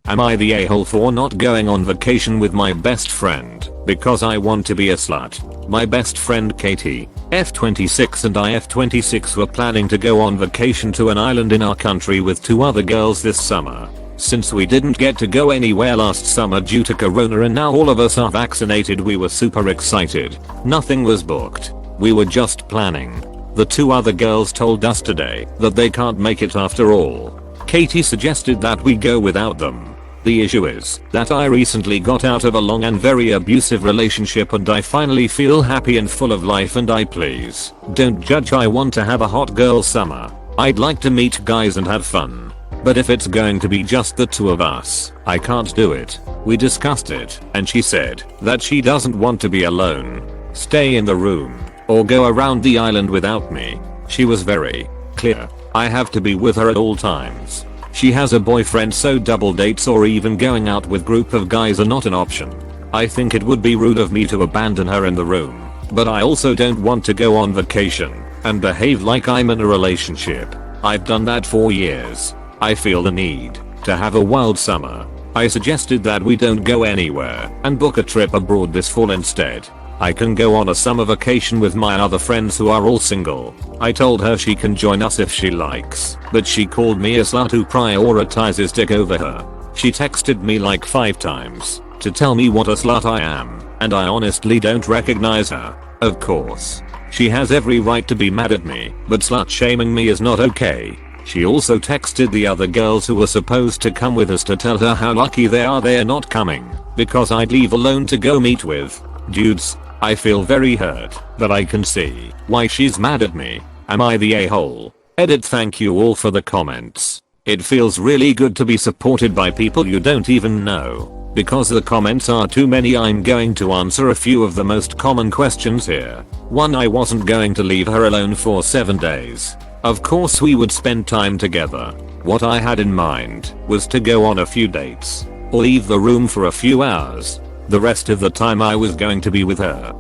Am I the a-hole for not going on vacation with my best friend because I want to be a slut? My best friend Katie, F26 and I F26 were planning to go on vacation to an island in our country with 2 other girls this summer. Since we didn't get to go anywhere last summer due to corona and now all of us are vaccinated, we were super excited. Nothing was booked. We were just planning. The 2 other girls told us today that they can't make it after all. Katie suggested that we go without them. The issue is that I recently got out of a long and very abusive relationship and I finally feel happy and full of life, and please don't judge. I want to have a hot girl summer. I'd like to meet guys and have fun. But if it's going to be just the 2 of us, I can't do it. We discussed it and she said that she doesn't want to be alone, stay in the room, or go around the island without me. She was very clear. I have to be with her at all times. She has a boyfriend, so double dates or even going out with group of guys are not an option. I think it would be rude of me to abandon her in the room, but I also don't want to go on vacation and behave like I'm in a relationship. I've done that for years. I feel the need to have a wild summer. I suggested that we don't go anywhere and book a trip abroad this fall instead. I can go on a summer vacation with my other friends who are all single. I told her she can join us if she likes, but she called me a slut who prioritizes dick over her. She texted me like 5 times to tell me what a slut I am, and I honestly don't recognize her. Of course, she has every right to be mad at me, but slut shaming me is not okay. She also texted the other girls who were supposed to come with us to tell her how lucky they are they're not coming because I'd leave alone to go meet with dudes. I feel very hurt, but I can see why she's mad at me. Am I the a-hole? Edit. Thank you all for the comments. It feels really good to be supported by people you don't even know. Because the comments are too many, I'm going to answer a few of the most common questions here. 1. I wasn't going to leave her alone for 7 days. Of course we would spend time together. What I had in mind was to go on a few dates or leave the room for a few hours. The rest of the time I was going to be with her.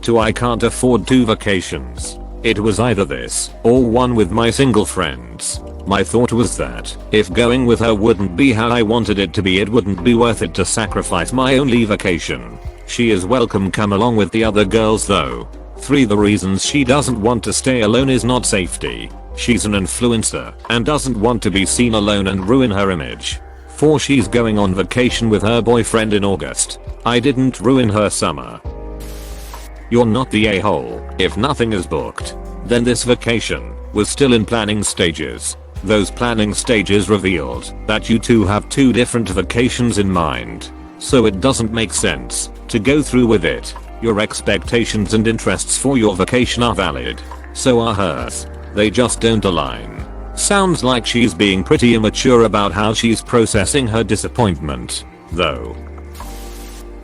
2. I can't afford 2 vacations. It was either this or one with my single friends. My thought was that if going with her wouldn't be how I wanted it to be, it wouldn't be worth it to sacrifice my only vacation. She is welcome come along with the other girls though. 3. The reasons she doesn't want to stay alone is not safety. She's an influencer and doesn't want to be seen alone and ruin her image. 4. She's going on vacation with her boyfriend in August. I didn't ruin her summer. You're not the a-hole. If nothing is booked, then this vacation was still in planning stages. Those planning stages revealed that you 2 have 2 different vacations in mind. So it doesn't make sense to go through with it. Your expectations and interests for your vacation are valid. So are hers. They just don't align. Sounds like she's being pretty immature about how she's processing her disappointment, though.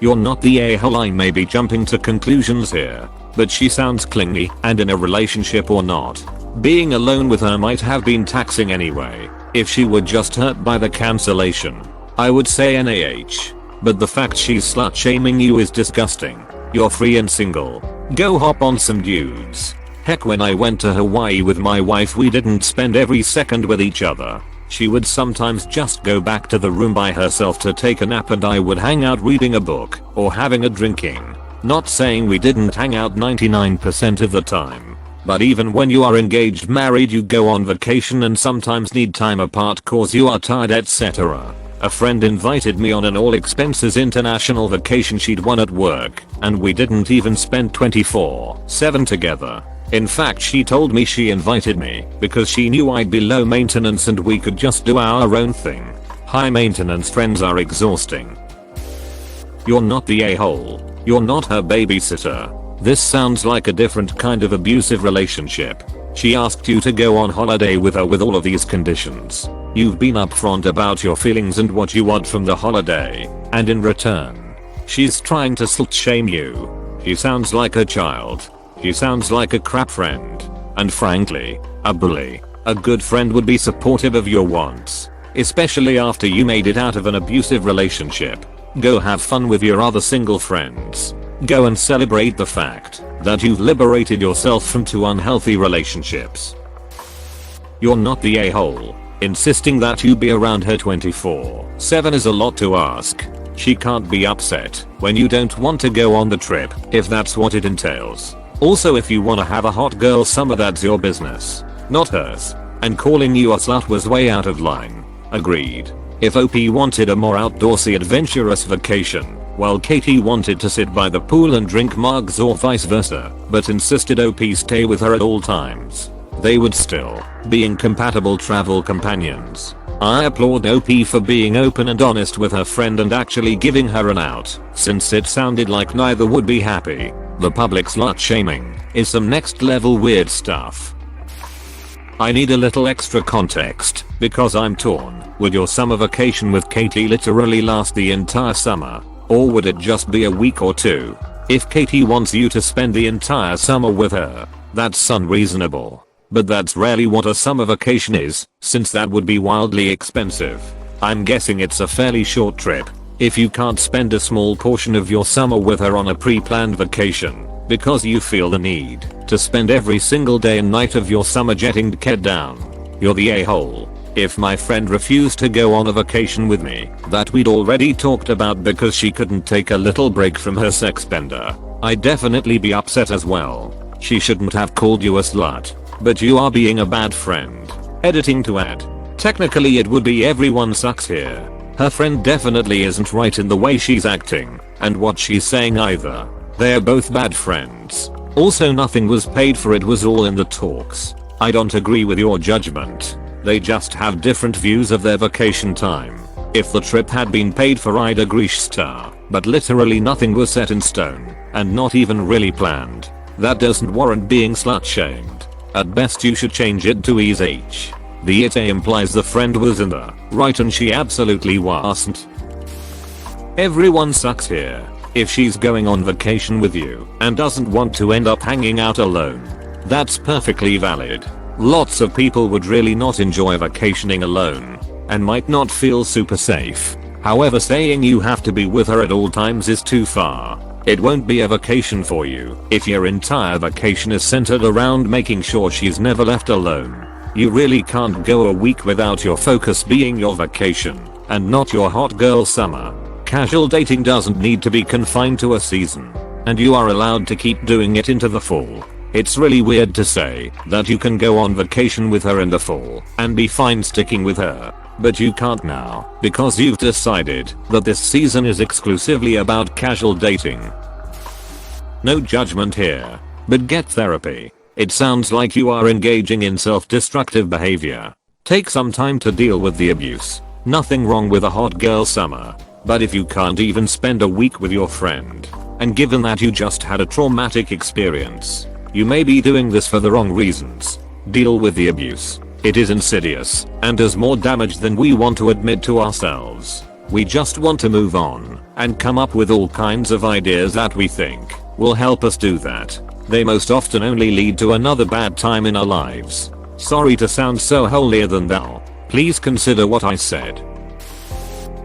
You're not the a-hole. I may be jumping to conclusions here, but she sounds clingy, and in a relationship or not, being alone with her might have been taxing anyway. If she were just hurt by the cancellation, I would say NAH. But the fact she's slut shaming you is disgusting. You're free and single. Go hop on some dudes. Heck, when I went to Hawaii with my wife, we didn't spend every second with each other. She would sometimes just go back to the room by herself to take a nap and I would hang out reading a book or having a drinking. Not saying we didn't hang out 99% of the time. But even when you are engaged, married, you go on vacation and sometimes need time apart cause you are tired, etc. A friend invited me on an all expenses international vacation she'd won at work, and we didn't even spend 24/7 together. In fact, she told me she invited me because she knew I'd be low maintenance and we could just do our own thing. High maintenance friends are exhausting. You're not the a-hole. You're not her babysitter. This sounds like a different kind of abusive relationship. She asked you to go on holiday with her with all of these conditions. You've been upfront about your feelings and what you want from the holiday, and in return, she's trying to slut shame you. She sounds like a child. She sounds like a crap friend. And frankly, a bully. A good friend would be supportive of your wants, especially after you made it out of an abusive relationship. Go have fun with your other single friends. Go and celebrate the fact that you've liberated yourself from 2 unhealthy relationships. You're not the a-hole. Insisting that you be around her 24/7 is a lot to ask. She can't be upset when you don't want to go on the trip if that's what it entails. Also, if you wanna have a hot girl summer, that's your business, not hers. And calling you a slut was way out of line. Agreed. If OP wanted a more outdoorsy adventurous vacation, while Katie wanted to sit by the pool and drink mugs or vice versa, but insisted OP stay with her at all times, they would still be incompatible travel companions. I applaud OP for being open and honest with her friend and actually giving her an out, since it sounded like neither would be happy. The public slut shaming is some next level weird stuff. I need a little extra context because I'm torn. Would your summer vacation with Katie literally last the entire summer? Or would it just be a week or two? If Katie wants you to spend the entire summer with her, that's unreasonable. But that's rarely what a summer vacation is, since that would be wildly expensive. I'm guessing it's a fairly short trip. If you can't spend a small portion of your summer with her on a pre-planned vacation, because you feel the need to spend every single day and night of your summer jetting the kid down, you're the a-hole. If my friend refused to go on a vacation with me that we'd already talked about because she couldn't take a little break from her sex bender, I'd definitely be upset as well. She shouldn't have called you a slut, but you are being a bad friend. Editing to add. Technically it would be everyone sucks here. Her friend definitely isn't right in the way she's acting, and what she's saying either. They're both bad friends. Also, nothing was paid for, it was all in the talks. I don't agree with your judgment. They just have different views of their vacation time. If the trip had been paid for, I'd agree star, but literally nothing was set in stone, and not even really planned. That doesn't warrant being slut shamed. At best you should change it to ESH. The AITA implies the friend was in the right and she absolutely wasn't. Everyone sucks here. If she's going on vacation with you and doesn't want to end up hanging out alone, that's perfectly valid. Lots of people would really not enjoy vacationing alone and might not feel super safe. However, saying you have to be with her at all times is too far. It won't be a vacation for you if your entire vacation is centered around making sure she's never left alone. You really can't go a week without your focus being your vacation and not your hot girl summer. Casual dating doesn't need to be confined to a season, and you are allowed to keep doing it into the fall. It's really weird to say that you can go on vacation with her in the fall and be fine sticking with her, but you can't now because you've decided that this season is exclusively about casual dating. No judgment here, but get therapy. It sounds like you are engaging in self-destructive behavior. Take some time to deal with the abuse. Nothing wrong with a hot girl summer, but if you can't even spend a week with your friend, and given that you just had a traumatic experience, you may be doing this for the wrong reasons. Deal with the abuse. It is insidious and does more damage than we want to admit to ourselves. We just want to move on and come up with all kinds of ideas that we think will help us do that. They most often only lead to another bad time in our lives. Sorry to sound so holier than thou. Please consider what I said.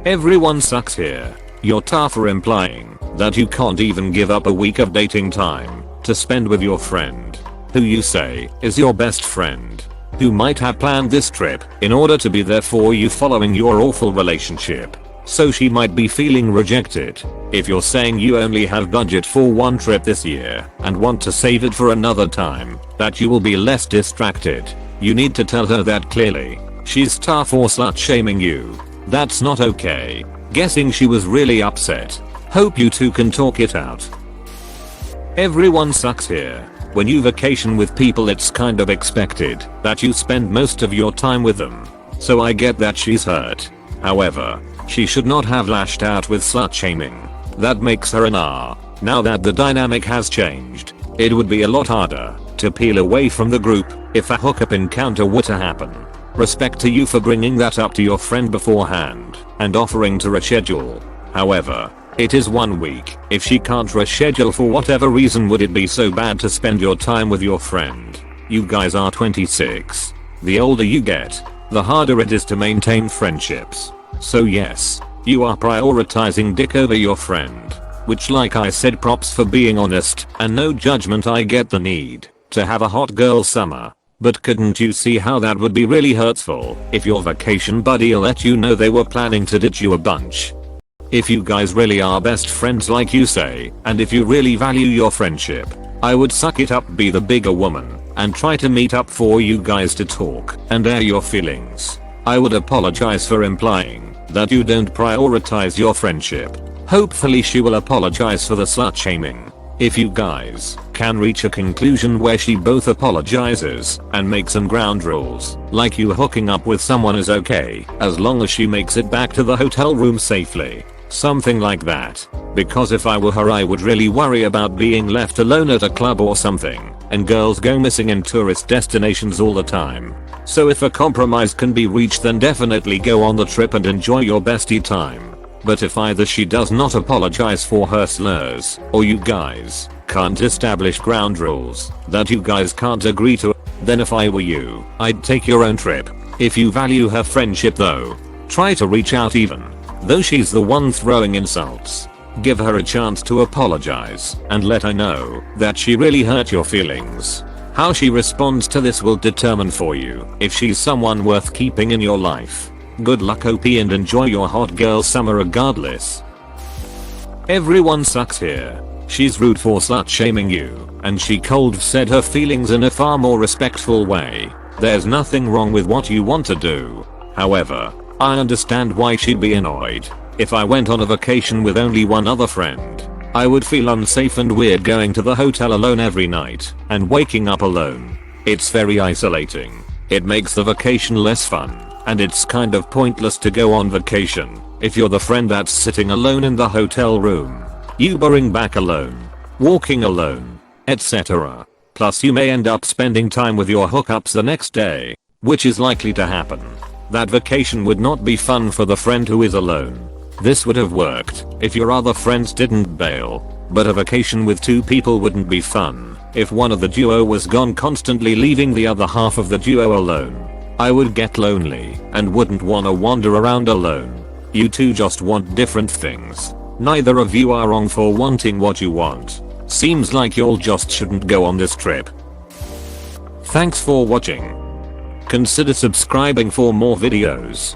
Everyone sucks here. You're tough for implying that you can't even give up a week of dating time to spend with your friend, who you say is your best friend, who might have planned this trip in order to be there for you following your awful relationship. So she might be feeling rejected. If you're saying you only have budget for one trip this year and want to save it for another time, that you will be less distracted, you need to tell her that clearly. She's tough or slut shaming you. That's not okay. Guessing she was really upset. Hope you two can talk it out. Everyone sucks here. When you vacation with people, it's kind of expected that you spend most of your time with them. So I get that she's hurt. However, she should not have lashed out with slut shaming. That makes her an R. Now that the dynamic has changed, it would be a lot harder to peel away from the group if a hookup encounter were to happen. Respect to you for bringing that up to your friend beforehand and offering to reschedule. However, it is 1 week. If she can't reschedule for whatever reason, would it be so bad to spend your time with your friend? You guys are 26. The older you get, the harder it is to maintain friendships. So yes, you are prioritizing dick over your friend, which, like I said, props for being honest and no judgment. I get the need to have a hot girl summer, But couldn't you see how that would be really hurtful if your vacation buddy let you know they were planning to ditch you a bunch? If you guys really are best friends like you say, and if you really value your friendship, I would suck it up, be the bigger woman, and try to meet up for you guys to talk and air your feelings. I would apologize for implying that you don't prioritize your friendship. Hopefully she will apologize for the slut shaming. If you guys can reach a conclusion where she both apologizes and make some ground rules, like you hooking up with someone is okay as long as she makes it back to the hotel room safely. Something like that. Because if I were her I would really worry about being left alone at a club or something, and girls go missing in tourist destinations all the time. So if a compromise can be reached then definitely go on the trip and enjoy your bestie time. But if either she does not apologize for her slurs, or you guys can't establish ground rules that you guys can't agree to, then if I were you, I'd take your own trip. If you value her friendship though, try to reach out even though she's the one throwing insults. Give her a chance to apologize and let her know that she really hurt your feelings. How she responds to this will determine for you if she's someone worth keeping in your life. Good luck OP and enjoy your hot girl summer regardless. Everyone sucks here. She's rude for slut shaming you, and she cold said her feelings in a far more respectful way. There's nothing wrong with what you want to do. However, I understand why she'd be annoyed. If I went on a vacation with only one other friend, I would feel unsafe and weird going to the hotel alone every night and waking up alone. It's very isolating. It makes the vacation less fun. And it's kind of pointless to go on vacation if you're the friend that's sitting alone in the hotel room, Ubering back alone, walking alone, etc. Plus you may end up spending time with your hookups the next day, which is likely to happen. That vacation would not be fun for the friend who is alone. This would have worked if your other friends didn't bail, but a vacation with two people wouldn't be fun if one of the duo was gone, constantly leaving the other half of the duo alone. I would get lonely and wouldn't wanna wander around alone. You two just want different things. Neither of you are wrong for wanting what you want. Seems like y'all just shouldn't go on this trip. Thanks for watching. Consider subscribing for more videos.